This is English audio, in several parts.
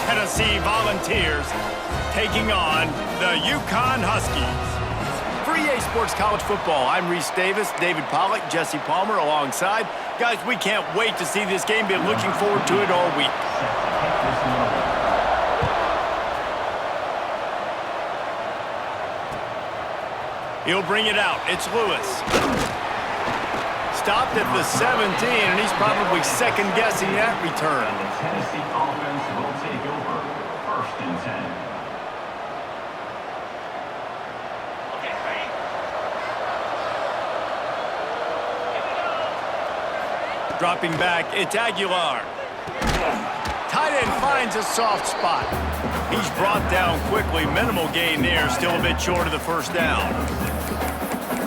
Tennessee Volunteers taking on the UCONN Huskies. For EA Sports College Football, I'm Reese Davis, David Pollack, Jesse Palmer alongside. Guys, we can't wait to see this game. Been looking forward to it all week. He'll bring it out. It's Lewis. Stopped at the 17, and he's probably second-guessing that return. The Tennessee offense will take over 1st and 10. Dropping back, it's Aguilar. Tight end finds a soft spot. He's brought down quickly. Minimal gain there, still a bit short of the first down.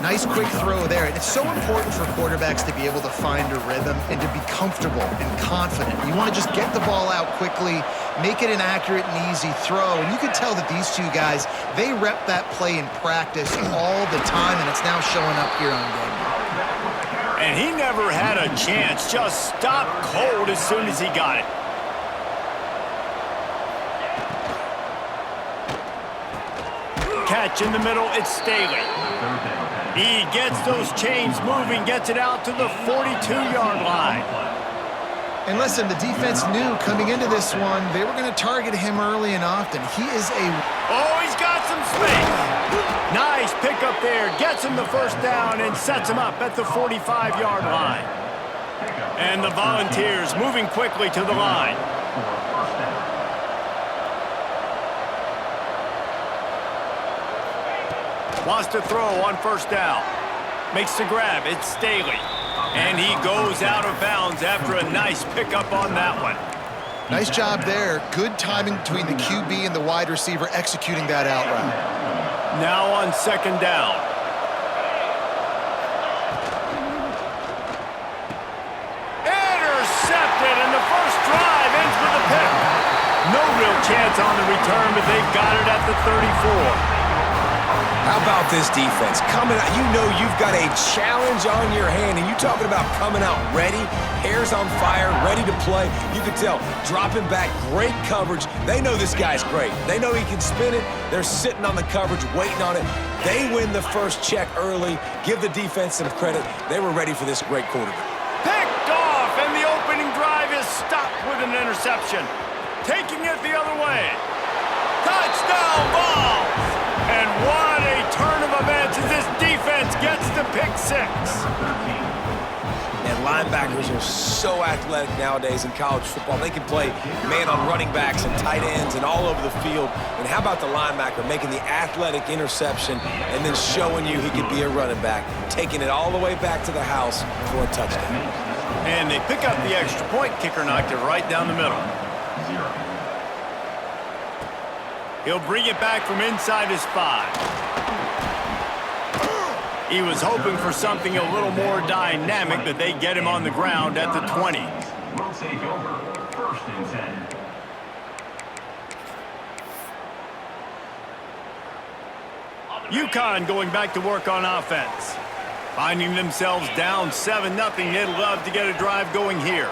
Nice quick throw there. And it's so important for quarterbacks to be able to find a rhythm and to be comfortable and confident. You want to just get the ball out quickly, make it an accurate and easy throw. And you can tell that these two guys, they rep that play in practice all the time, and it's now showing up here on game. And he never had a chance. Just stopped cold as soon as he got it. Catch in the middle, it's Staley. He gets those chains moving, gets it out to the 42-yard line. And listen, the defense knew coming into this one, they were going to target him early and often. He is a... Oh, he's got some space. Nice pickup there. Gets him the first down and sets him up at the 45-yard line. And the Volunteers moving quickly to the line. Wants to throw on first down. Makes the grab. It's Staley. And he goes out of bounds after a nice pickup on that one. Nice job there. Good timing between the QB and the wide receiver executing that out route. Now on second down. Intercepted, and the first drive ends with a pick. No real chance on the return, but they've got it at the 34. How about this defense? Coming out, you know you've got a challenge on your hand, and you talking about coming out ready, hairs on fire, ready to play. You can tell, dropping back, great coverage. They know this guy's great. They know he can spin it. They're sitting on the coverage, waiting on it. They win the first check early. Give the defense some credit. They were ready for this great quarterback. Picked off, and the opening drive is stopped with an interception. Taking it the other way. Touchdown ball! And what a turn of events as this defense gets the pick six. And linebackers are so athletic nowadays in college football. They can play man on running backs and tight ends and all over the field. And how about the linebacker making the athletic interception and then showing you he could be a running back, taking it all the way back to the house for a touchdown. And they pick up the extra point. Kicker knocked it right down the middle. He'll bring it back from inside his 5. He was hoping for something a little more dynamic, but they get him on the ground at the 20. We'll take over 1st and 10. UConn going back to work on offense. Finding themselves down 7-0, they'd love to get a drive going here.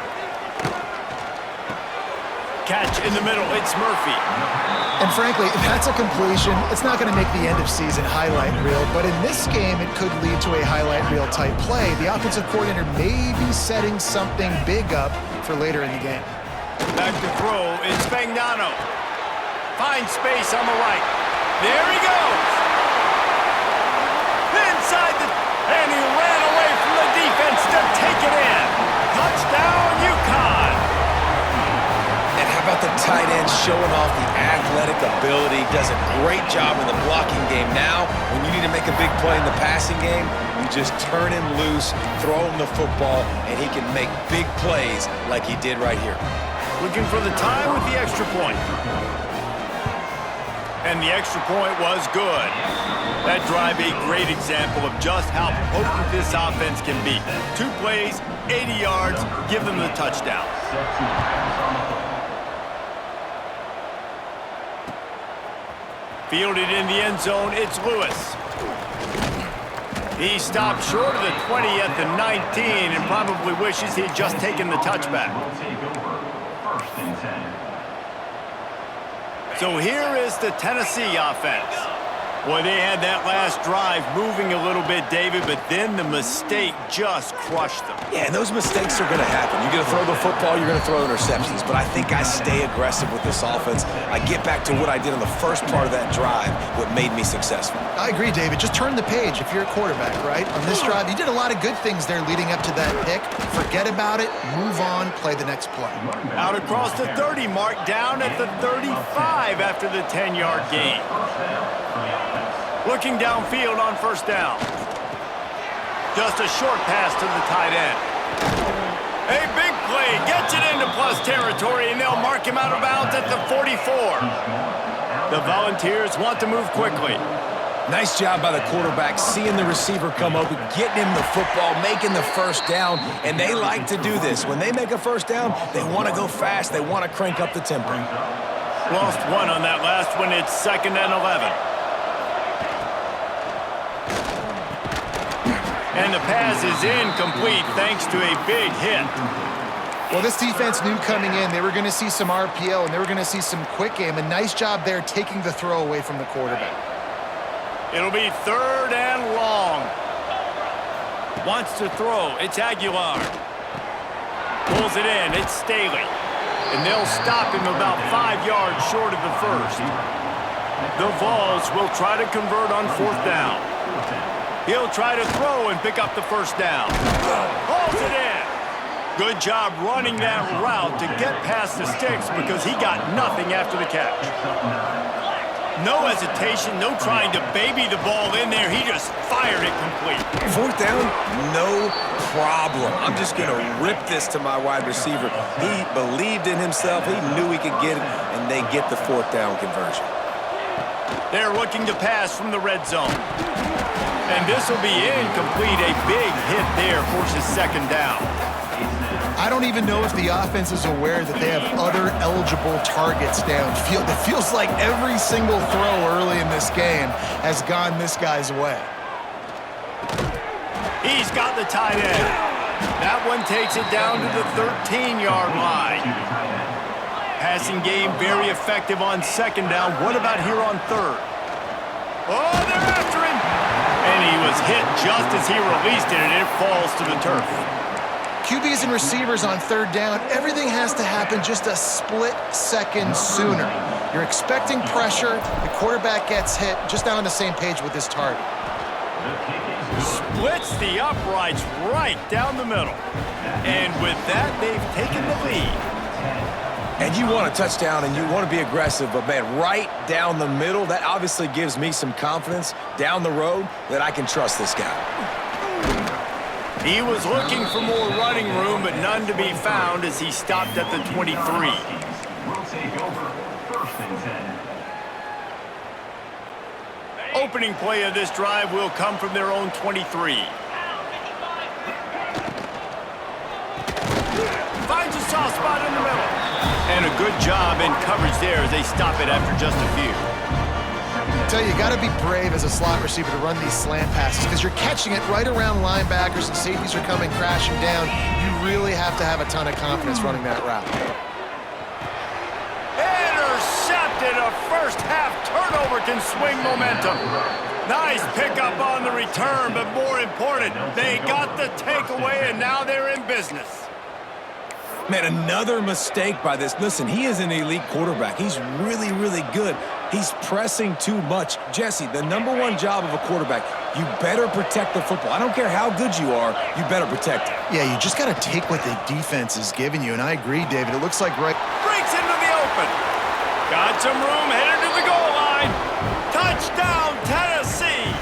Catch in the middle, it's Murphy. And frankly, that's a completion. It's not going to make the end of season highlight reel, but in this game, it could lead to a highlight reel type play. The offensive coordinator may be setting something big up for later in the game. Back to throw, it's Fagnano. Finds space on the right. There he goes. Inside and he ran away from the defense to take it in. Touchdown, UConn. And how about the tight end showing off the athletic ability? Does a great job in the blocking game. Now, when you need to make a big play in the passing game, you just turn him loose, throw him the football, and he can make big plays like he did right here. Looking for the tie with the extra point. And the extra point was good. That drive a great example of just how potent this offense can be. 2 plays, 80 yards, give them the touchdown. Fielded in the end zone, it's Lewis. He stopped short of the 20 at the 19 and probably wishes he had just taken the touchback. So here is the Tennessee offense. Well, they had that last drive moving a little bit, David, but then the mistake just crushed them. Yeah, and those mistakes are going to happen. You're going to throw the football, you're going to throw interceptions. But I think I stay aggressive with this offense. I get back to what I did on the first part of that drive, what made me successful. I agree, David. Just turn the page if you're a quarterback, right? On this drive, you did a lot of good things there leading up to that pick. Forget about it, move on, play the next play. Out across the 30 mark, down at the 35 after the 10-yard gain. Looking downfield on first down. Just a short pass to the tight end. A big play, gets it into plus territory, and they'll mark him out of bounds at the 44. The Volunteers want to move quickly. Nice job by the quarterback, seeing the receiver come open, getting him the football, making the first down, and they like to do this. When they make a first down, they want to go fast, they want to crank up the tempo. Lost one on that last one. It's 2nd and 11. And the pass is incomplete thanks to a big hit. Well, this defense knew coming in they were going to see some RPO and they were going to see some quick game. A nice job there taking the throw away from the quarterback. It'll be 3rd and long. Wants to throw. It's Aguilar. Pulls it in. It's Staley. And they'll stop him about 5 yards short of the first. The Vols will try to convert on 4th down. He'll try to throw and pick up the first down. Hauls it in. Good job running that route to get past the sticks because he got nothing after the catch. No hesitation, no trying to baby the ball in there. He just fired it complete. 4th down, no problem. I'm just going to rip this to my wide receiver. He believed in himself. He knew he could get it, and they get the 4th down conversion. They're looking to pass from the red zone. And this will be incomplete. A big hit there forces 2nd down. I don't even know if the offense is aware that they have other eligible targets downfield. It feels like every single throw early in this game has gone this guy's way. He's got the tight end. That one takes it down to the 13-yard line. Passing game very effective on 2nd down. What about here on 3rd? Oh, they're after him. And he was hit just as he released it, and it falls to the turf. QBs and receivers on 3rd down, everything has to happen just a split second sooner. You're expecting pressure, the quarterback gets hit, just not on the same page with his target. Splits the uprights right down the middle. And with that, they've taken the lead. And you want a touchdown and you want to be aggressive, but man, right down the middle, that obviously gives me some confidence down the road that I can trust this guy. He was looking for more running room, but none to be found as he stopped at the 23. Will take over 1st and 10. Opening play of this drive will come from their own 23. Finds a soft spot in the middle. And a good job in coverage there as they stop it after just a few. I tell you got to be brave as a slot receiver to run these slant passes because you're catching it right around linebackers and safeties are coming crashing down. You really have to have a ton of confidence running that route. Intercepted. A first-half turnover can swing momentum. Nice pickup on the return, but more important, they got the takeaway, and now they're in business. Man, another mistake by this. Listen, he is an elite quarterback. He's really, really good. He's pressing too much. Jesse, the #1 job of a quarterback, you better protect the football. I don't care how good you are, you better protect it. Yeah, you just got to take what the defense is giving you, and I agree, David. It looks like Breaks into the open. Got some room, headed to the goal line. Touchdown, Tennessee.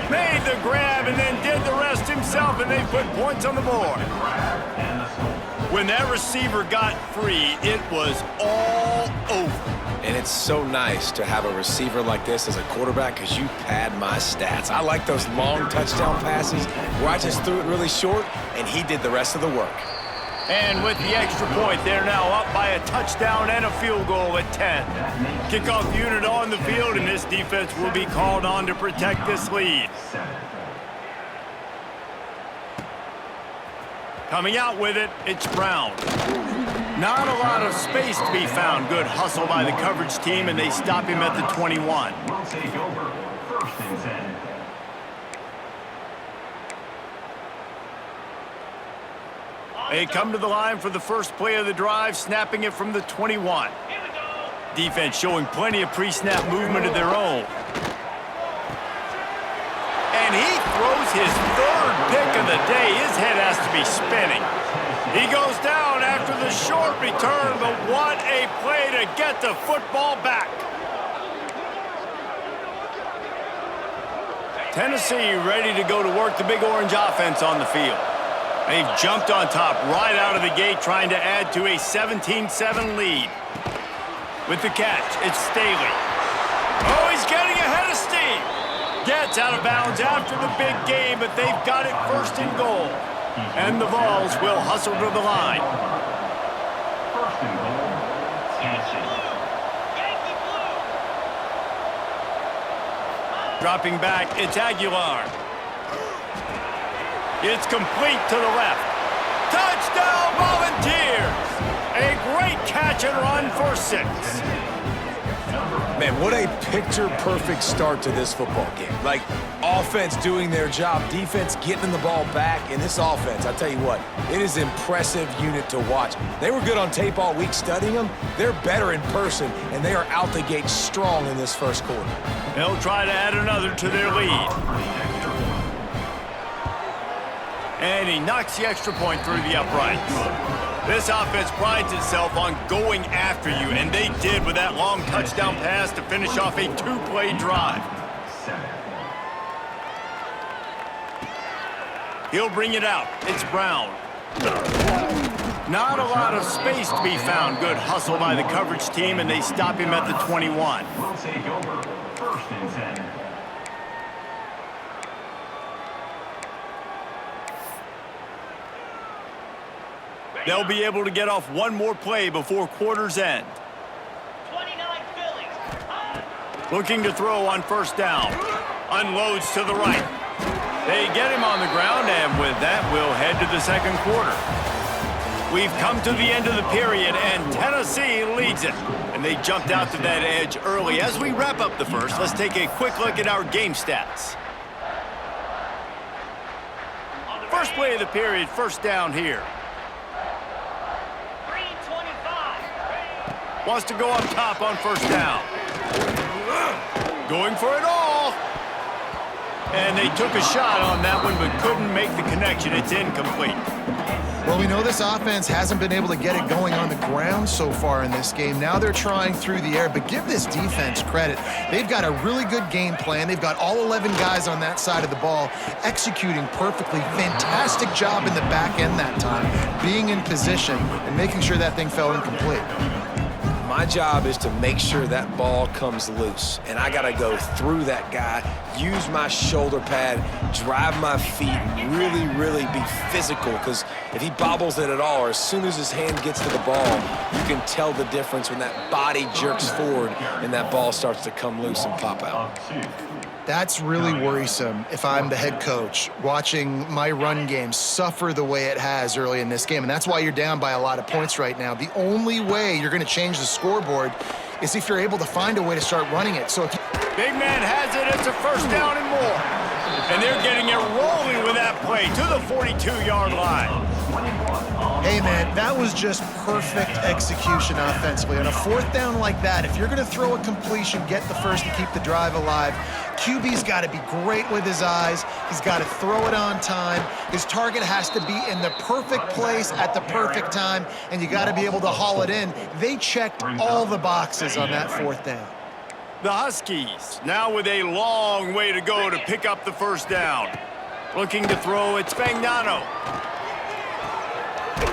Made the grab and then did the rest himself, and they put points on the board. When that receiver got free, it was all over. And it's so nice to have a receiver like this as a quarterback because you pad my stats. I like those long touchdown passes where I just threw it really short, and he did the rest of the work. And with the extra point, they're now up by a touchdown and a field goal at 10. Kickoff unit on the field, and this defense will be called on to protect this lead. Coming out with it, it's Brown. Not a lot of space to be found. Good hustle by the coverage team, and they stop him at the 21. We'll take over. First and 10. They come to the line for the first play of the drive, snapping it from the 21. Defense showing plenty of pre-snap movement of their own. And he throws his third pick of the day. His head has to be spinning. He goes down after the short return, but what a play to get the football back. Tennessee ready to go to work the Big Orange offense on the field. They've jumped on top right out of the gate, trying to add to a 17-7 lead. With the catch, it's Staley. Oh, he's getting ahead of steam. Gets out of bounds after the big game, but they've got it first and goal. And the Vols will hustle to the line. First and goal. Tennessee. Dropping back, it's Aguilar. It's complete to the left. Touchdown, Volunteers! A great catch and run for 6. Man, what a picture-perfect start to this football game. Like, offense doing their job, defense getting the ball back, and this offense, I tell you what, it is an impressive unit to watch. They were good on tape all week studying them. They're better in person, and they are out the gate strong in this first quarter. They'll try to add another to their lead. And he knocks the extra point through the uprights. This offense prides itself on going after you, and they did with that long touchdown pass to finish off a 2-play drive. He'll bring it out. It's Brown. Not a lot of space to be found. Good hustle by the coverage team, and they stop him at the 21. We'll take over. First and 10. They'll be able to get off one more play before quarter's end. 29 Phillies. Looking to throw on first down. Unloads to the right. They get him on the ground, and with that, we'll head to the second quarter. We've come to the end of the period, and Tennessee leads it. And they jumped out to that edge early. As we wrap up the first, let's take a quick look at our game stats. First play of the period, first down here. Wants to go up top on first down. Going for it all. And they took a shot on that one, but couldn't make the connection. It's incomplete. Well, we know this offense hasn't been able to get it going on the ground so far in this game. Now they're trying through the air, but give this defense credit. They've got a really good game plan. They've got all 11 guys on that side of the ball executing perfectly. Fantastic job in the back end that time, being in position and making sure that thing fell incomplete. My job is to make sure that ball comes loose, and I got to go through that guy, use my shoulder pad, drive my feet, really be physical, because if he bobbles it at all, or as soon as his hand gets to the ball, you can tell the difference when that body jerks forward and that ball starts to come loose and pop out. That's really worrisome if I'm the head coach, watching my run game suffer the way it has early in this game. And that's why you're down by a lot of points right now. The only way you're going to change the scoreboard is if you're able to find a way to start running it. So if Big man has it. It's a first down and more. And they're getting it rolling with that play to the 42-yard line. Hey, man, that was just perfect execution offensively. On a fourth down like that, if you're going to throw a completion, get the first and keep the drive alive, QB's got to be great with his eyes. He's got to throw it on time. His target has to be in the perfect place at the perfect time, and you got to be able to haul it in. They checked all the boxes on that fourth down. The Huskies now with a long way to go to pick up the first down. Looking to throw, it's Fagnano.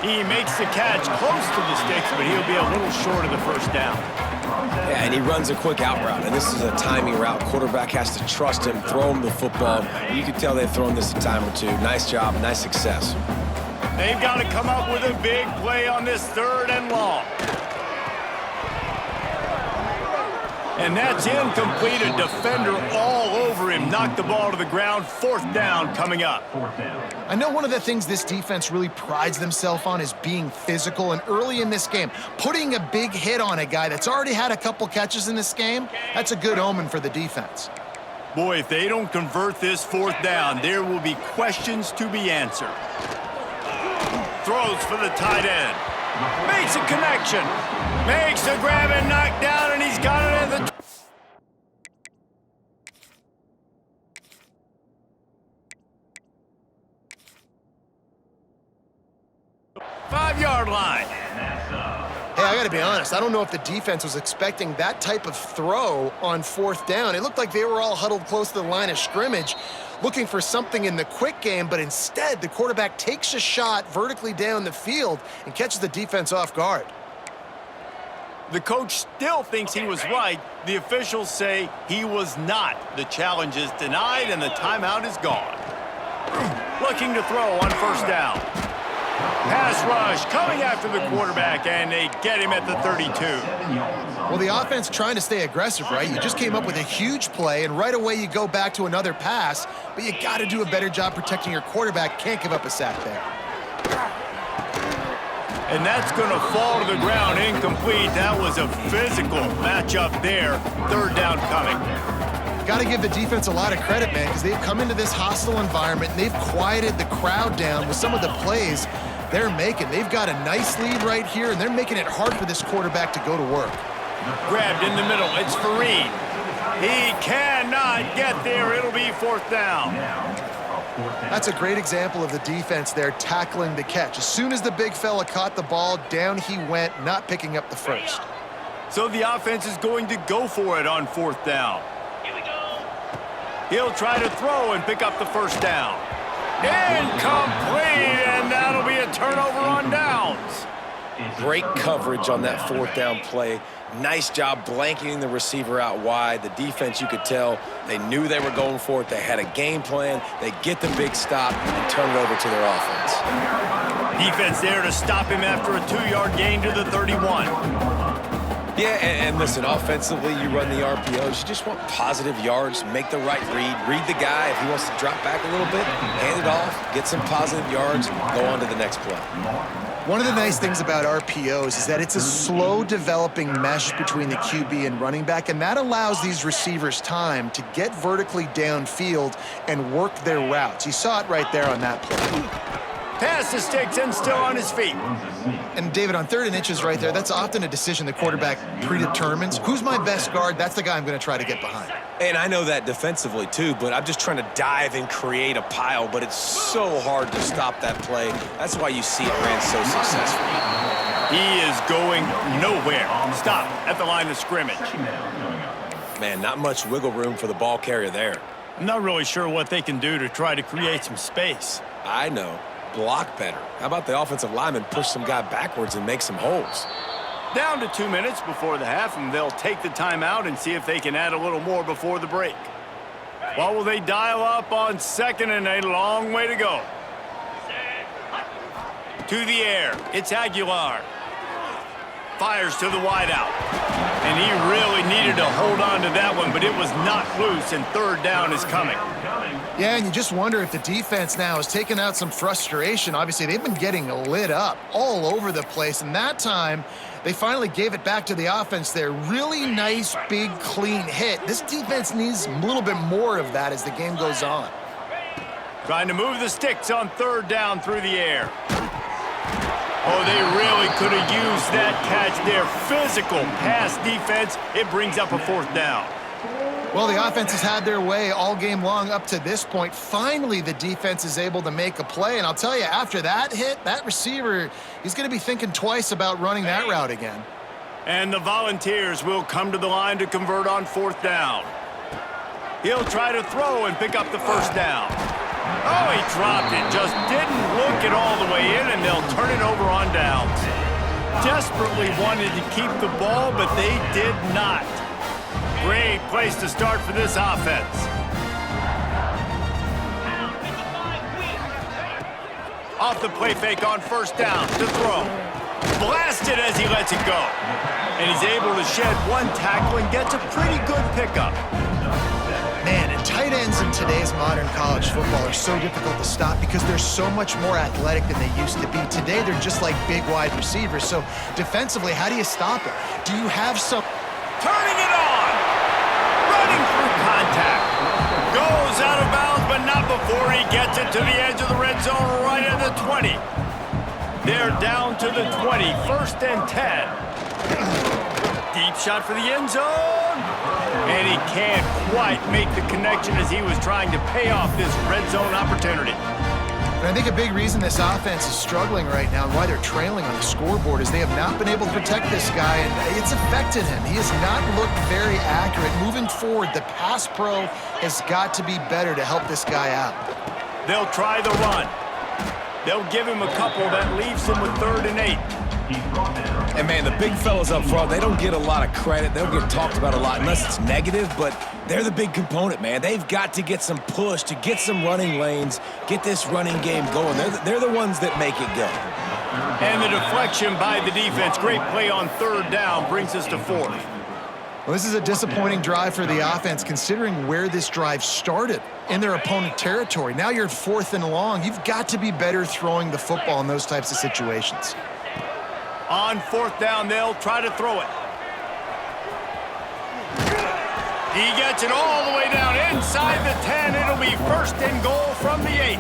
He makes the catch close to the sticks, but he'll be a little short of the first down. Yeah, and he runs a quick out route, and this is a timing route. Quarterback has to trust him, throw him the football. You can tell they've thrown this a time or two. Nice job, nice success. They've got to come up with a big play on this third and long. And that's incomplete. A defender all over him. Knocked the ball to the ground. 4th down coming up. I know one of the things this defense really prides themselves on is being physical, and early in this game, putting a big hit on a guy that's already had a couple catches in this game, that's a good omen for the defense. Boy, if they don't convert this 4th down, there will be questions to be answered. Throws for the tight end. Makes a connection. Makes the grab and knock down, and he's got it at the 5-yard line. Hey, I got to be honest, I don't know if the defense was expecting that type of throw on 4th down. It looked like they were all huddled close to the line of scrimmage, looking for something in the quick game, but instead the quarterback takes a shot vertically down the field and catches the defense off guard. The coach still thinks he was right. The officials say he was not. The challenge is denied, and the timeout is gone. Looking to throw on 1st down. Pass rush coming after the quarterback, and they get him at the 32. Well, the offense trying to stay aggressive, right? You just came up with a huge play, and right away you go back to another pass, but you got to do a better job protecting your quarterback. Can't give up a sack there. And that's going to fall to the ground, incomplete. That was a physical matchup there. 3rd down coming. Got to give the defense a lot of credit, man, because they've come into this hostile environment, and they've quieted the crowd down with some of the plays they're making. They've got a nice lead right here, and they're making it hard for this quarterback to go to work. Grabbed in the middle. It's Fareed. He cannot get there. It'll be 4th down. That's a great example of the defense there tackling the catch. As soon as the big fella caught the ball, down he went, not picking up the first. So the offense is going to go for it on 4th down. Here we go. He'll try to throw and pick up the 1st down. Incomplete, and that'll be a turnover on downs. Great coverage on that 4th down play. Nice job blanketing the receiver out wide. The defense, you could tell, they knew they were going for it. They had a game plan. They get the big stop and turn it over to their offense. Defense there to stop him after a 2-yard gain to the 31. Yeah, and listen, offensively, you run the RPOs. You just want positive yards, make the right read the guy. If he wants to drop back a little bit, hand it off, get some positive yards, go on to the next play. One of the nice things about RPOs is that it's a slow developing mesh between the QB and running back, and that allows these receivers time to get vertically downfield and work their routes. You saw it right there on that play. Pass to Sticks and still on his feet. And David, on 3rd and inches right there, that's often a decision the quarterback predetermines. Who's my best guard? That's the guy I'm going to try to get behind. And I know that defensively too, but I'm just trying to dive and create a pile, but it's so hard to stop that play. That's why you see it ran so successfully. He is going nowhere. Stop at the line of scrimmage. Man, not much wiggle room for the ball carrier there. I'm not really sure what they can do to try to create some space. I know. Block better. How about the offensive lineman push some guy backwards and make some holes? Down to 2 minutes before the half, and they'll take the timeout and see if they can add a little more before the break. What will they dial up on 2nd and a long way to go? To the air. It's Aguilar. Fires to the wideout. And he really needed to hold on to that one, but it was not loose, and 3rd down is coming. Yeah, and you just wonder if the defense now is taking out some frustration. Obviously, they've been getting lit up all over the place, and that time, they finally gave it back to the offense there. Really nice, big, clean hit. This defense needs a little bit more of that as the game goes on. Trying to move the Sticks on 3rd down through the air. Oh, they really could have used that catch there. Physical pass defense. It brings up a 4th down. Well, the offense has had their way all game long up to this point. Finally, the defense is able to make a play. And I'll tell you, after that hit, that receiver, he's going to be thinking twice about running that route again. And the Volunteers will come to the line to convert on 4th down. He'll try to throw and pick up the 1st down. Oh, he dropped it. Just didn't look it all the way in, and they'll turn it over on downs. Desperately wanted to keep the ball, but they did not. Great place to start for this offense. Off the play fake on 1st down to throw. Blasted as he lets it go. And he's able to shed one tackle and gets a pretty good pickup. Man, and tight ends in today's modern college football are so difficult to stop because they're so much more athletic than they used to be. Today, they're just like big wide receivers. So defensively, how do you stop it? Do you have some... Turning it on! Running through contact. Goes out of bounds, but not before he gets it to the edge of the red zone right at the 20. They're down to the 20, 1st and 10. Deep shot for the end zone. And he can't quite make the connection as he was trying to pay off this red zone opportunity. And I think a big reason this offense is struggling right now and why they're trailing on the scoreboard is they have not been able to protect this guy, and it's affected him. He has not looked very accurate. Moving forward, the pass pro has got to be better to help this guy out. They'll try the run. They'll give him a couple that leaves him with 3rd and 8. And, man, the big fellas up front, they don't get a lot of credit. They don't get talked about a lot unless it's negative, but they're the big component, man. They've got to get some push, to get some running lanes, get this running game going. They're the ones that make it go. And the deflection by the defense. Great play on 3rd down brings us to 4th. Well, this is a disappointing drive for the offense considering where this drive started in their opponent territory. Now you're at 4th and long. You've got to be better throwing the football in those types of situations. On 4th down, they'll try to throw it. He gets it all the way down inside the 10. It'll be 1st and goal from the 8.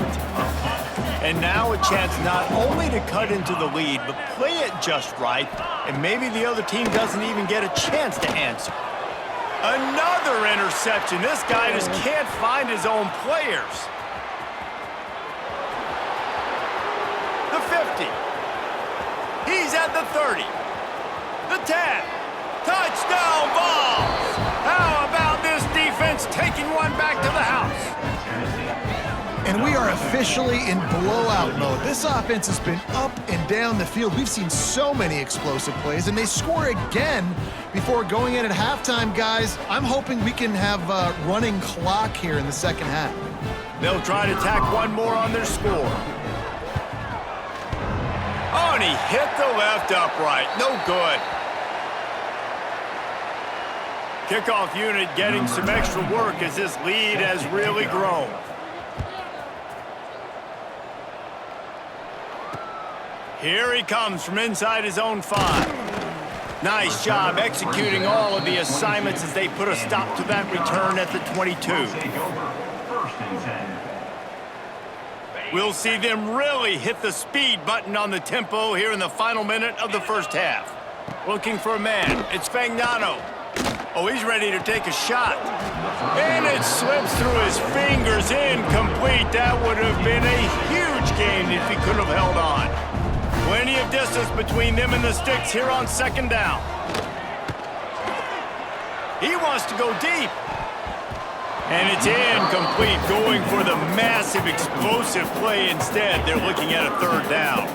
And now a chance not only to cut into the lead, but play it just right, and maybe the other team doesn't even get a chance to answer. Another interception. This guy just can't find his own players. The 50. He's at the 30. The 10. Touchdown balls. How about this defense taking one back to the house? And we are officially in blowout mode. This offense has been up and down the field. We've seen so many explosive plays, and they score again before going in at halftime, guys. I'm hoping we can have a running clock here in the second half. They'll try to tack one more on their score. Oh, and he hit the left upright. No good. Kickoff unit getting some extra work as this lead has really grown. Here he comes from inside his own 5. Nice job executing all of the assignments as they put a stop to that return at the 22. We'll see them really hit the speed button on the tempo here in the final minute of the first half. Looking for a man. It's Fagnano. Oh, he's ready to take a shot. And it slips through his fingers, incomplete. That would have been a huge gain if he could have held on. Plenty of distance between them and the sticks here on 2nd down. He wants to go deep. And it's incomplete, going for the massive explosive play instead. They're looking at a 3rd down.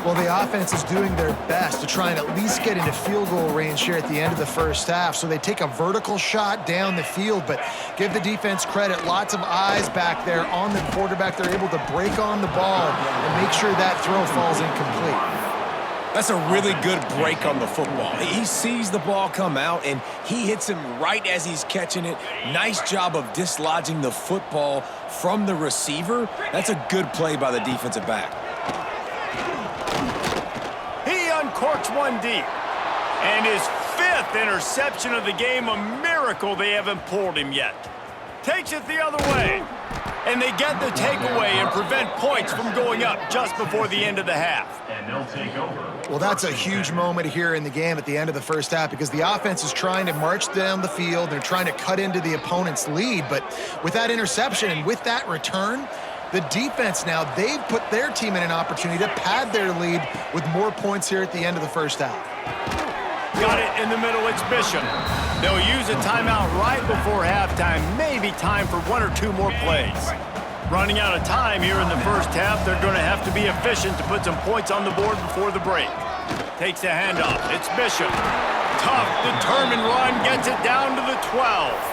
Well, the offense is doing their best to try and at least get into field goal range here at the end of the first half. So they take a vertical shot down the field, but give the defense credit. Lots of eyes back there on the quarterback. They're able to break on the ball and make sure that throw falls incomplete. That's a really good break on the football. He sees the ball come out, and he hits him right as he's catching it. Nice job of dislodging the football from the receiver. That's a good play by the defensive back. He uncorks one deep. And his 5th interception of the game, a miracle they haven't pulled him yet. Takes it the other way. And they get the takeaway and prevent points from going up just before the end of the half. And they'll take over. Well, that's a huge moment here in the game at the end of the first half because the offense is trying to march down the field. They're trying to cut into the opponent's lead. But with that interception and with that return, the defense now, they've put their team in an opportunity to pad their lead with more points here at the end of the first half. Got it in the middle, it's Bishop. They'll use a timeout right before halftime, maybe time for 1 or 2 more plays. Running out of time here in the first half, they're going to have to be efficient to put some points on the board before the break. Takes the handoff, it's Bishop. Tough, determined run, gets it down to the 12.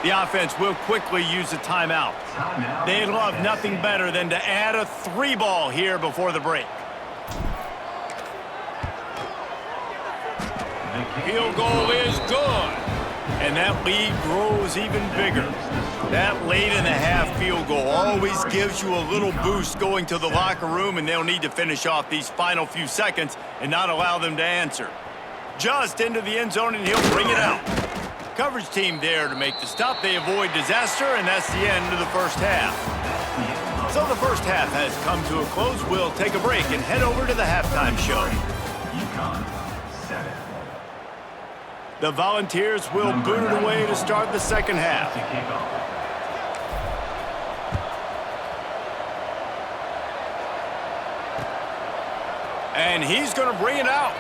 The offense will quickly use a timeout. They love nothing better than to add a 3-ball here before the break. Field goal is good. And that lead grows even bigger. That late-in-the-half field goal always gives you a little boost going to the locker room, and they'll need to finish off these final few seconds and not allow them to answer. Just into the end zone, and he'll bring it out. Coverage team there to make the stop. They avoid disaster, and that's the end of the first half. So the first half has come to a close. We'll take a break and head over to the halftime show. UConn 7. The Volunteers will boot it away to start the second half. To kick off. And he's going to bring it out.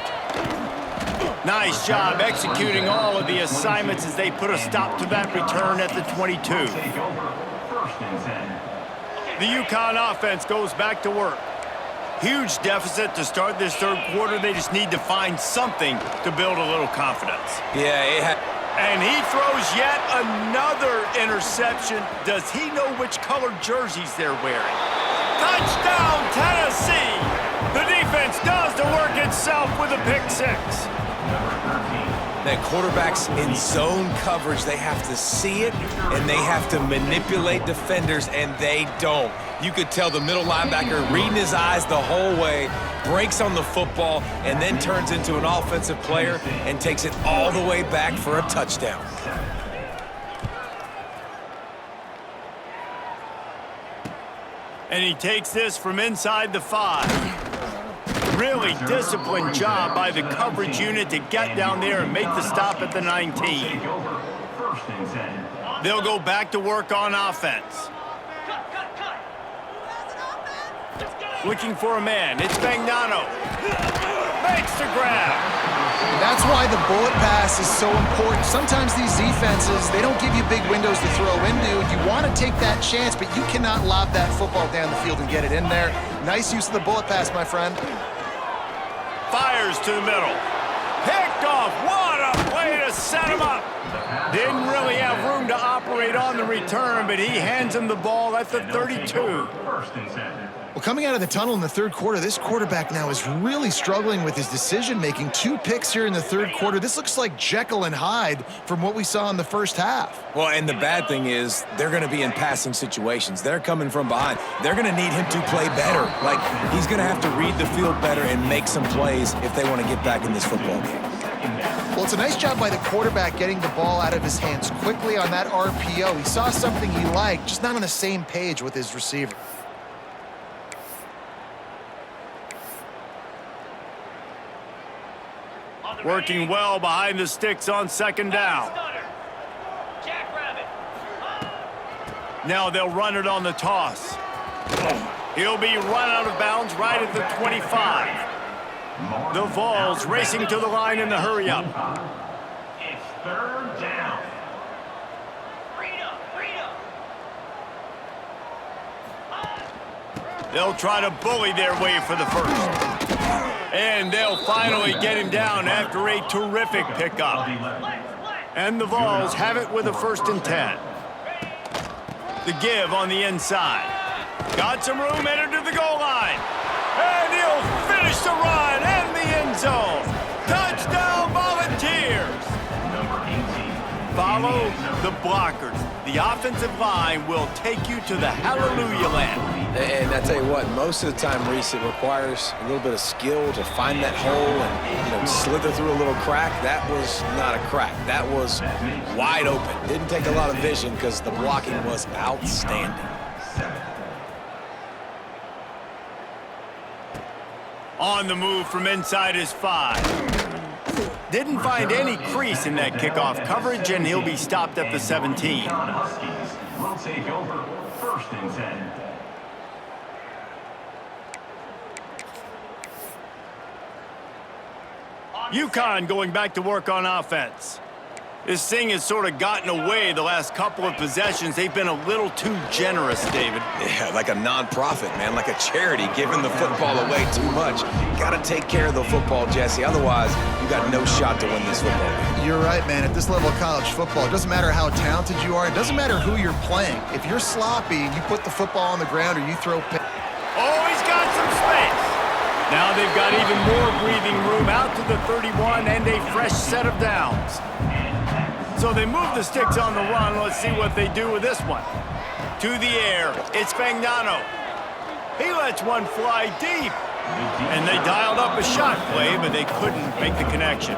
Nice job executing all of the assignments as they put a stop to that return at the 22. Take over. First and 10. The UConn offense goes back to work. Huge deficit to start this third quarter. They just need to find something to build a little confidence. Yeah, And he throws yet another interception. Does he know which colored jerseys they're wearing? Touchdown, Tennessee! The defense does the work itself with a pick six. that quarterbacks in zone coverage, they have to see it, and they have to manipulate defenders, and they don't. You could tell the middle linebacker reading his eyes the whole way, breaks on the football, and then turns into an offensive player and takes it all the way back for a touchdown. And he takes this from inside the 5. Really disciplined job by the coverage unit to get down there and make the stop at the 19. They'll go back to work on offense. Looking for a man. It's Bagnano. Makes the grab. That's why the bullet pass is so important. Sometimes these defenses, they don't give you big windows to throw into. You want to take that chance, but you cannot lob that football down the field and get it in there. Nice use of the bullet pass, my friend. Fires to the middle. Picked off. What a way to set him up. Didn't really have room to operate on the return, but he hands him the ball at the 32. Well, coming out of the tunnel in the third quarter, this quarterback now is really struggling with his decision-making. 2 picks here in the third quarter. This looks like Jekyll and Hyde from what we saw in the first half. Well, and the bad thing is they're going to be in passing situations. They're coming from behind. They're going to need him to play better. Like, he's going to have to read the field better and make some plays if they want to get back in this football game. Well, it's a nice job by the quarterback getting the ball out of his hands quickly on that RPO. He saw something he liked, just not on the same page with his receiver. Working well behind the sticks on second down. Now they'll run it on the toss. He'll be run out of bounds right at the 25. The Vols racing to the line in the hurry-up. It's third down. They'll try to bully their way for the first. And they'll finally get him down after a terrific pickup. And the Vols have it with a 1st and 10. The give on the inside. Got some room, entered to the goal line. And he'll finish the run and the end zone. Touchdown, Volunteers. Follow the blockers. The offensive line will take you to the hallelujah land. And I tell you what, most of the time, Reese, it requires a little bit of skill to find that hole and slither through a little crack. That was not a crack. That was wide open. Didn't take a lot of vision because the blocking was outstanding. On the move from inside his 5. Didn't find any crease in that kickoff coverage, and he'll be stopped at the 17. Huskies will take over 1st and 10. UConn going back to work on offense. This thing has sort of gotten away the last couple of possessions. They've been a little too generous, David. Yeah, like a non-profit, man, like a charity, giving the football away too much. Got to take care of the football, Jesse. Otherwise, you got no shot to win this football game. You're right, man. At this level of college football, it doesn't matter how talented you are. It doesn't matter who you're playing. If you're sloppy and you put the football on the ground or you throw pick. Oh, he's got some space. Now they've got even more breathing room out to the 31 and a fresh set of downs. So they move the sticks on the run. Let's see what they do with this one. To the air, it's Fagnano. He lets one fly deep. And they dialed up a shot play, but they couldn't make the connection.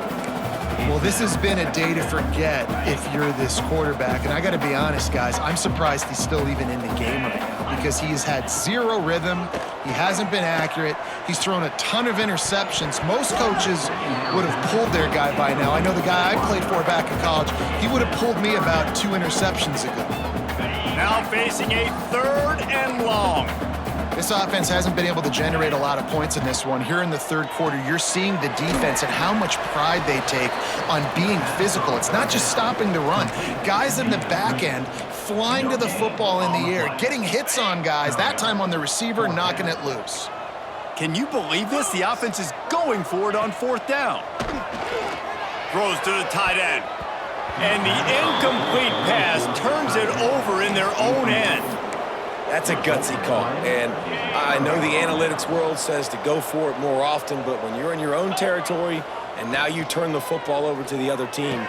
Well, this has been a day to forget if you're this quarterback. And I got to be honest, guys, I'm surprised he's still even in the game right now because he has had zero rhythm. He hasn't been accurate. He's thrown a ton of interceptions. Most coaches would have pulled their guy by now. I know the guy I played for back in college, he would have pulled me about 2 interceptions ago. Now facing a 3rd and long. This offense hasn't been able to generate a lot of points in this one. Here in the 3rd quarter, you're seeing the defense and how much pride they take on being physical. It's not just stopping the run. Guys in the back end flying to the football in the air, getting hits on guys, that time on the receiver, knocking it loose. Can you believe this? The offense is going for it on 4th down. Throws to the tight end. And the incomplete pass turns it over in their own end. That's a gutsy call, and I know the analytics world says to go for it more often, but when you're in your own territory and now you turn the football over to the other team,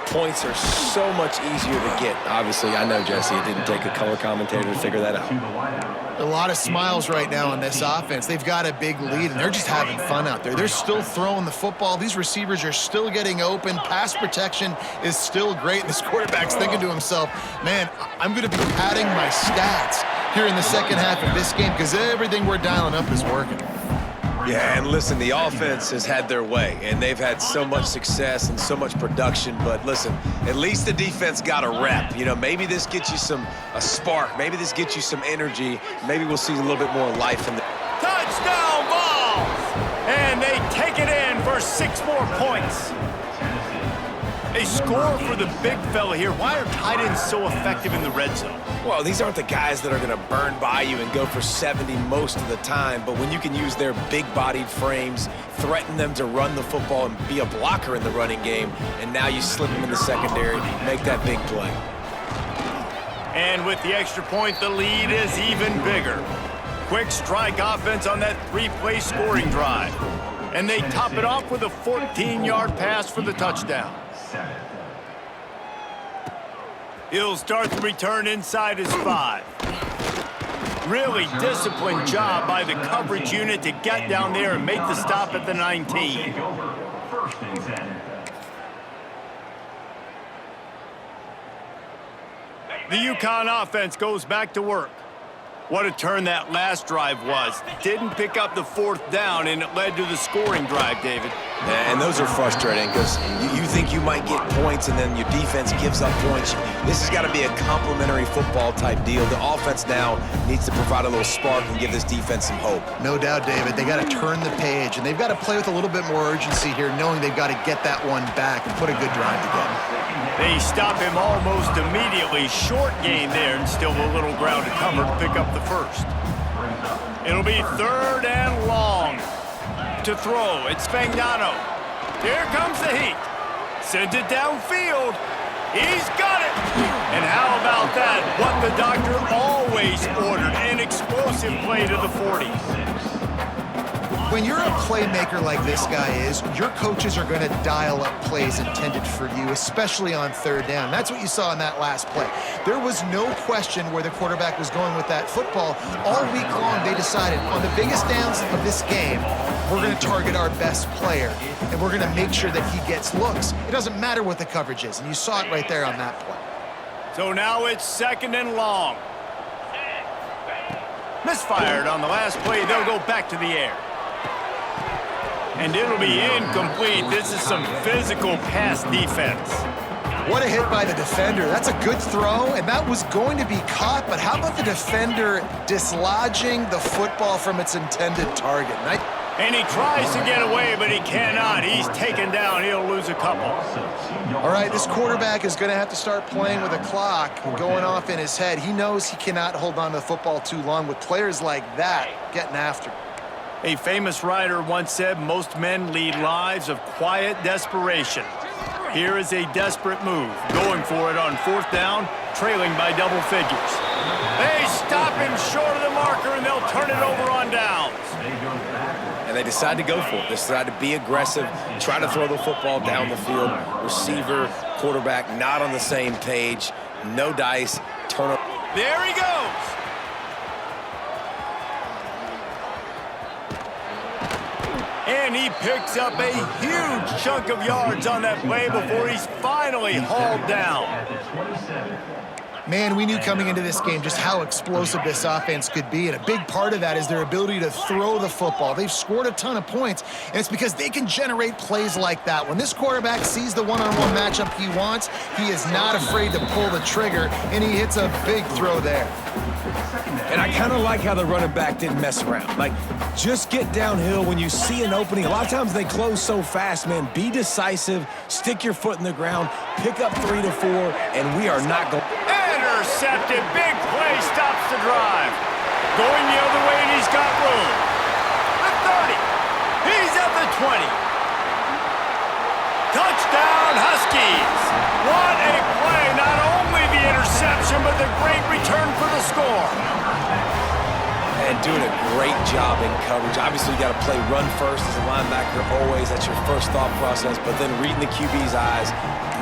points are so much easier to get. Obviously, I know, Jesse, it didn't take a color commentator to figure that out. A lot of smiles right now on this offense. They've got a big lead, and they're just having fun out there. They're still throwing the football. These receivers are still getting open. Pass protection is still great. This quarterback's thinking to himself, man, I'm going to be padding my stats here in the second half of this game because everything we're dialing up is working. Yeah, and listen, the offense has had their way, and they've had so much success and so much production, but listen, at least the defense got a rep. You know, maybe this gets you a spark. Maybe this gets you some energy. Maybe we'll see a little bit more life in the... Touchdown ball! And they take it in for 6 more points. They score for the big fella here. Why are tight ends so effective in the red zone? Well, these aren't the guys that are going to burn by you and go for 70 most of the time, but when you can use their big-bodied frames, threaten them to run the football and be a blocker in the running game, and now you slip them in the secondary, make that big play. And with the extra point, the lead is even bigger. Quick strike offense on that 3-play scoring drive. And they top it off with a 14-yard pass for the touchdown. He'll start the return inside his 5. Really disciplined job by the coverage unit to get down there and make the stop at the 19. The UConn offense goes back to work. What a turn that last drive was. Didn't pick up the 4th down, and it led to the scoring drive, David. And those are frustrating because you think you might get points and then your defense gives up points. This has got to be a complementary football type deal. The offense now needs to provide a little spark and give this defense some hope. No doubt, David. They got to turn the page, and they've got to play with a little bit more urgency here, knowing they've got to get that one back and put a good drive together. They stop him almost immediately. Short gain there, and still a little ground to cover to pick up the 1st. It'll be 3rd and long. To throw, it's Fagnano. Here comes the heat. Sends it downfield. He's got it. And how about that? What the doctor always ordered, an explosive play to the 40. When you're a playmaker like this guy is, your coaches are going to dial up plays intended for you, especially on 3rd down. That's what you saw in that last play. There was no question where the quarterback was going with that football. All week long, they decided on the biggest downs of this game, we're going to target our best player, and we're going to make sure that he gets looks. It doesn't matter what the coverage is, and you saw it right there on that play. So now it's 2nd and long. Misfired on the last play. They'll go back to the air. And it'll be incomplete. This is some physical pass defense. What a hit by the defender. That's a good throw, and that was going to be caught, but how about the defender dislodging the football from its intended target? And he tries to get away, but he cannot. He's taken down. He'll lose a couple. All right, this quarterback is going to have to start playing with a clock going off in his head. He knows he cannot hold on to the football too long with players like that getting after him. A famous writer once said, most men lead lives of quiet desperation. Here is a desperate move, going for it on 4th down, trailing by double figures. They stop him short of the marker, and they'll turn it over on downs. and they decide to go for it. They decide to be aggressive, try to throw the football down the field. Receiver, quarterback, not on the same page. No dice. Turn. There he goes. And he picks up a huge chunk of yards on that play before he's finally hauled down. Man, we knew coming into this game just how explosive this offense could be, and a big part of that is their ability to throw the football. They've scored a ton of points, and it's because they can generate plays like that. When this quarterback sees the one-on-one matchup he wants, he is not afraid to pull the trigger, and he hits a big throw there. And I kind of like how the running back didn't mess around. Like, just get downhill when you see an opening. A lot of times they close so fast, man. Be decisive, stick your foot in the ground, pick up 3 to 4, and we are not going. Intercepted. Big play stops the drive. Going the other way, and he's got room. The 30. He's at the 20. Touchdown, Huskies. What a play. Not only the interception, but the great return for the score. And doing a great job in coverage. Obviously, you got to play run first as a linebacker always. That's your first thought process. But then reading the QB's eyes,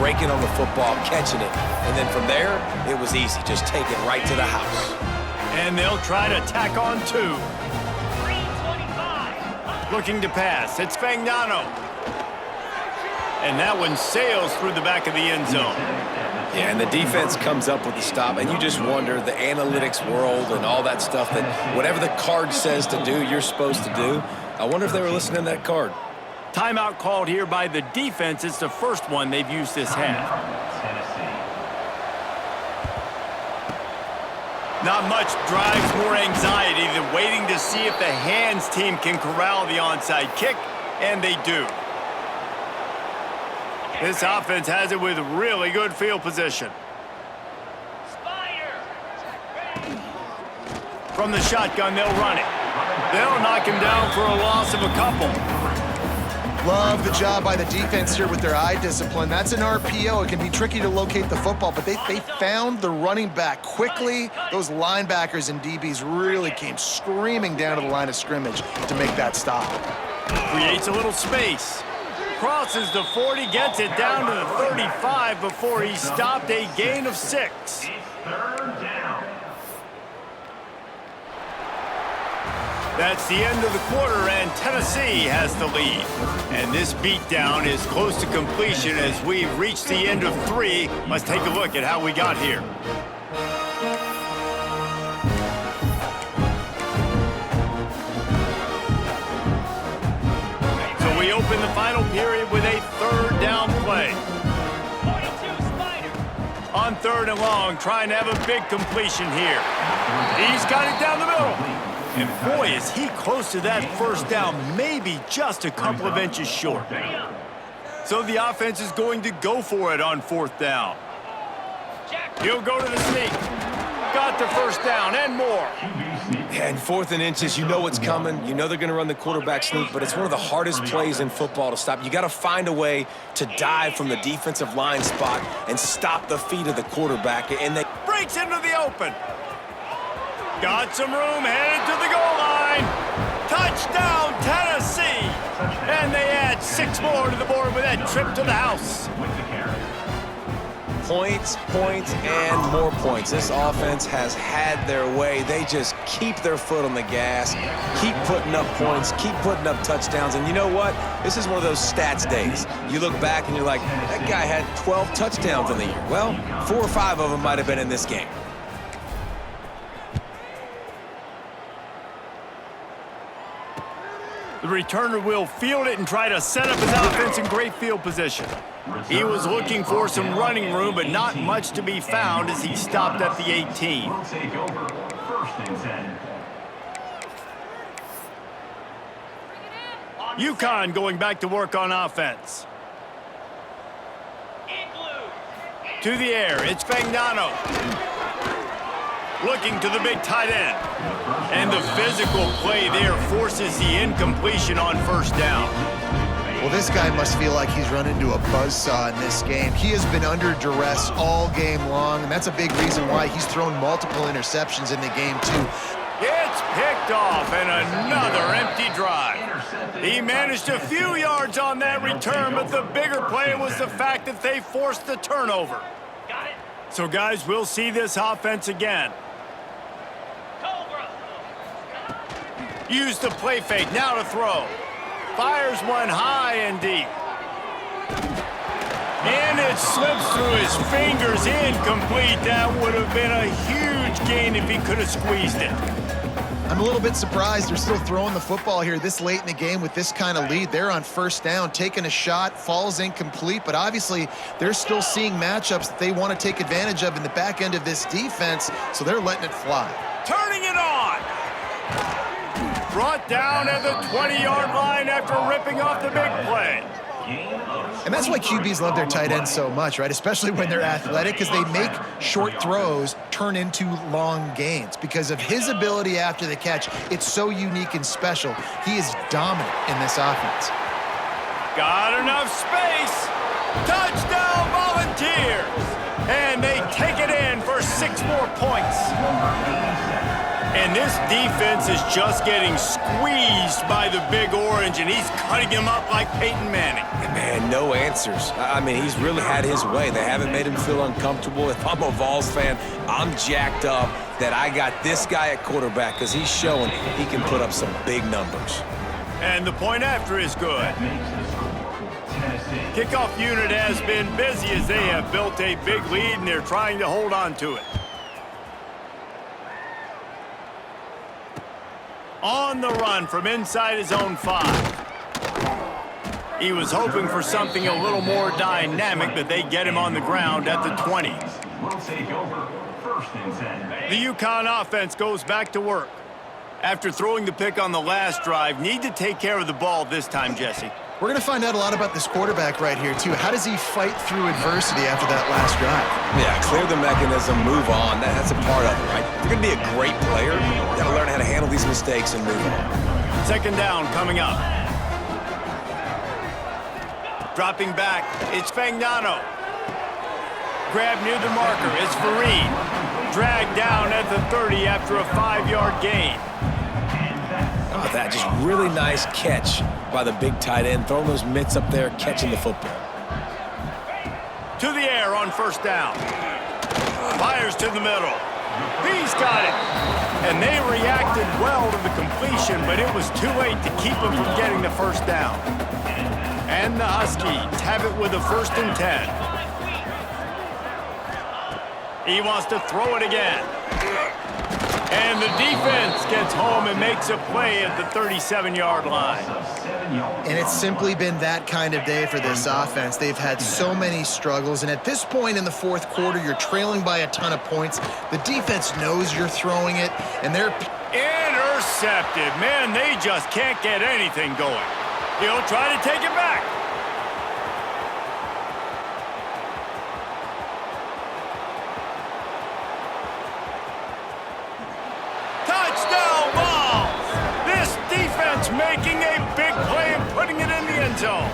breaking on the football, catching it. And then from there, it was easy. Just take it right to the house. And they'll try to tack on 2. 325. Looking to pass. It's Fagnano. And that one sails through the back of the end zone. Yeah, and the defense comes up with the stop, and you just wonder, the analytics world and all that stuff, that whatever the card says to do, you're supposed to do. I wonder if they were listening to that card. Timeout called here by the defense. It's the first one they've used this half. Not much drives more anxiety than waiting to see if the hands team can corral the onside kick, and they do. This offense has it with really good field position. Spider. From the shotgun, they'll run it. They'll knock him down for a loss of a couple. Love the job by the defense here with their eye discipline. That's an RPO. It can be tricky to locate the football, but they found the running back quickly. Those linebackers and DBs really came screaming down to the line of scrimmage to make that stop. Creates a little space. Crosses the 40, gets it down to the 35 before he stopped, a gain of 6. It's 3rd down. That's the end of the quarter, and Tennessee has the lead. And this beatdown is close to completion as we've reached the end of 3. Let's take a look at how we got here. So we open the final period with a 3rd down play. 42 Spider. On 3rd and long, trying to have a big completion here. He's got it down the middle. And boy, is he close to that 1st down, maybe just a couple of inches short. So the offense is going to go for it on 4th down. He'll go to the sneak. Got the 1st down and more. And 4th and inches, you know what's coming. You know they're going to run the quarterback sneak, but it's one of the hardest plays in football to stop. You got to find a way to dive from the defensive line spot and stop the feet of the quarterback. And they Breaks into the open. Got some room, headed to the goal line. Touchdown, Tennessee. And they add 6 more to the board with that trip to the house. points, points, and more points. This offense has had their way. They just keep their foot on the gas, keep putting up points, keep putting up touchdowns. And you know what? This is one of those stats days. You look back and you're like, that guy had 12 touchdowns in the year. Well, 4 or 5 of them might have been in this game. The returner will field it and try to set up his offense in great field position. He was looking for some running room, but not much to be found as he stopped at the 18. We'll take over 1st and 10. UConn going back to work on offense. To the air, it's Fagnano. Looking to the big tight end. And the physical play there forces the incompletion on 1st down. Well, this guy must feel like he's run into a buzzsaw in this game. He has been under duress all game long, and that's a big reason why he's thrown multiple interceptions in the game, too. gets picked off, and another empty drive. He managed a few yards on that return, but the bigger play was the fact that they forced the turnover. Got it. So, guys, we'll see this offense again. Cobra. Use the play fake, now to throw. Fires one high and deep. And it slips through his fingers, incomplete. That would have been a huge gain if he could have squeezed it. I'm a little bit surprised they're still throwing the football here this late in the game with this kind of lead. They're on first down, taking a shot, falls incomplete, but obviously they're still seeing matchups that they want to take advantage of in the back end of this defense, so they're letting it fly. Turning it on. Brought down at the 20-yard line after ripping off the big play. And that's why QBs love their tight ends so much, right? Especially when they're athletic, because they make short throws turn into long gains. Because of his ability after the catch, it's so unique and special. He is dominant in this offense. Got enough space. Touchdown Volunteers. And they take it in for 6 more points. And this defense is just getting squeezed by the Big Orange, and he's cutting him up like Peyton Manning. Man, no answers. I mean, he's really had his way. They haven't made him feel uncomfortable. If I'm a Vols fan, I'm jacked up that I got this guy at quarterback because he's showing he can put up some big numbers. And the point after is good. Kickoff unit has been busy as they have built a big lead, and they're trying to hold on to it. On the run from inside his own 5. He was hoping for something a little more dynamic, but they get him on the ground at the 20. We'll take over first and 10. The UConn offense goes back to work. After throwing the pick on the last drive, need to take care of the ball this time, Jesse. We're going to find out a lot about this quarterback right here, too. How does he fight through adversity after that last drive? Yeah, clear the mechanism, move on. That's a part of it, right? If you're going to be a great player, you got to learn how to handle these mistakes and move on. Second down coming up. Dropping back, it's Fagnano. Grab near the marker, it's Fareed. Dragged down at the 30 after a 5-yard gain. Oh, that just really nice catch by the big tight end, throwing those mitts up there, catching the football. To the air on first down. Fires to the middle. He's got it. And they reacted well to the completion, but it was too late to keep him from getting the first down. And the Huskies have it with a 1st and 10. He wants to throw it again. And the defense gets home and makes a play at the 37-yard line. And it's simply been that kind of day for this offense. They've had so many struggles, and at this point in the fourth quarter, you're trailing by a ton of points. The defense knows you're throwing it, and they're intercepted. Man, they just can't get anything going. He'll try to take it back. Touchdown Vols! This defense making a big play and putting it in the end zone.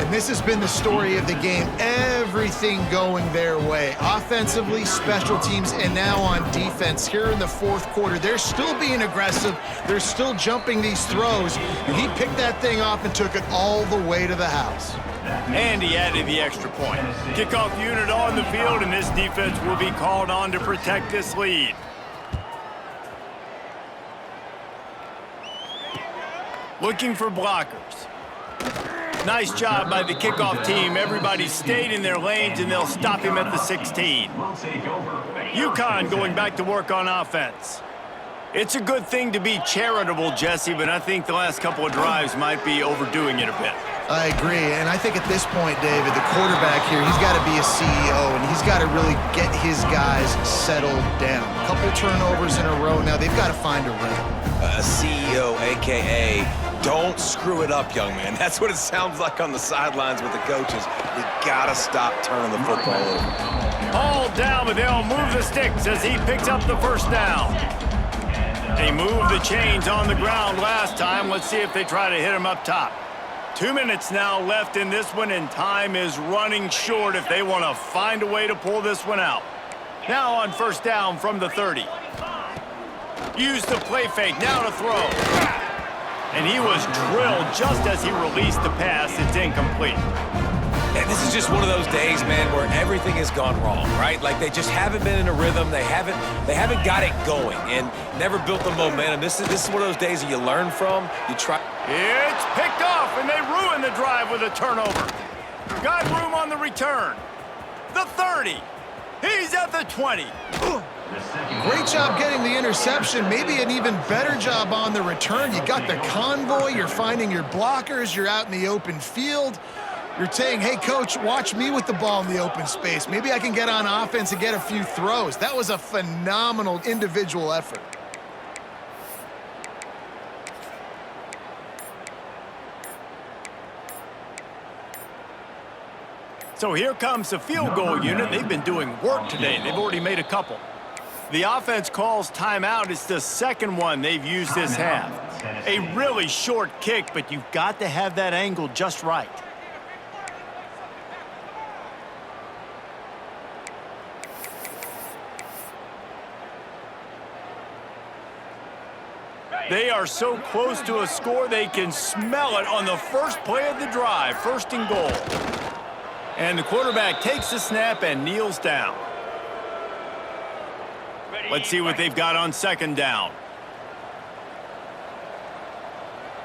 And this has been the story of the game. Everything going their way. Offensively, special teams, and now on defense. Here in the fourth quarter, they're still being aggressive. They're still jumping these throws. And he picked that thing off and took it all the way to the house. And he added the extra point. Kickoff unit on the field, and this defense will be called on to protect this lead. Looking for blockers. Nice job by the kickoff team. Everybody stayed in their lanes, and they'll stop him at the 16. UConn going back to work on offense. It's a good thing to be charitable, Jesse, but I think the last couple of drives might be overdoing it a bit. I agree, and I think at this point, David, the quarterback here, he's got to be a CEO, and he's got to really get his guys settled down. A couple turnovers in a row now. They've got to find a rhythm. A CEO, a.k.a. don't screw it up, young man. That's what it sounds like on the sidelines with the coaches. We got to stop turning the football over. All down, but they'll move the sticks as he picks up the first down. They moved the chains on the ground last time. Let's see if they try to hit him up top. 2 minutes now left in this one, and time is running short if they want to find a way to pull this one out. Now on first down from the 30. Use the play fake, now to throw. And he was drilled just as he released the pass. It's incomplete. And this is just one of those days, man, where everything has gone wrong, right? Like they just haven't been in a rhythm. They haven't got it going and never built the momentum. This is one of those days that you learn from. You try. It's picked off, and they ruin the drive with a turnover. Got room on the return. The 30. He's at the 20. Great job getting the interception. Maybe an even better job on the return. You got the convoy. You're finding your blockers. You're out in the open field. You're saying, hey, coach, watch me with the ball in the open space. Maybe I can get on offense and get a few throws. That was a phenomenal individual effort. So here comes the field goal unit. They've been doing work today. They've already made a couple. The offense calls timeout. It's the second one they've used this half. A really short kick, but you've got to have that angle just right. They are so close to a score, they can smell it on the first play of the drive. First and goal. And the quarterback takes the snap and kneels down. Let's see what they've got on second down.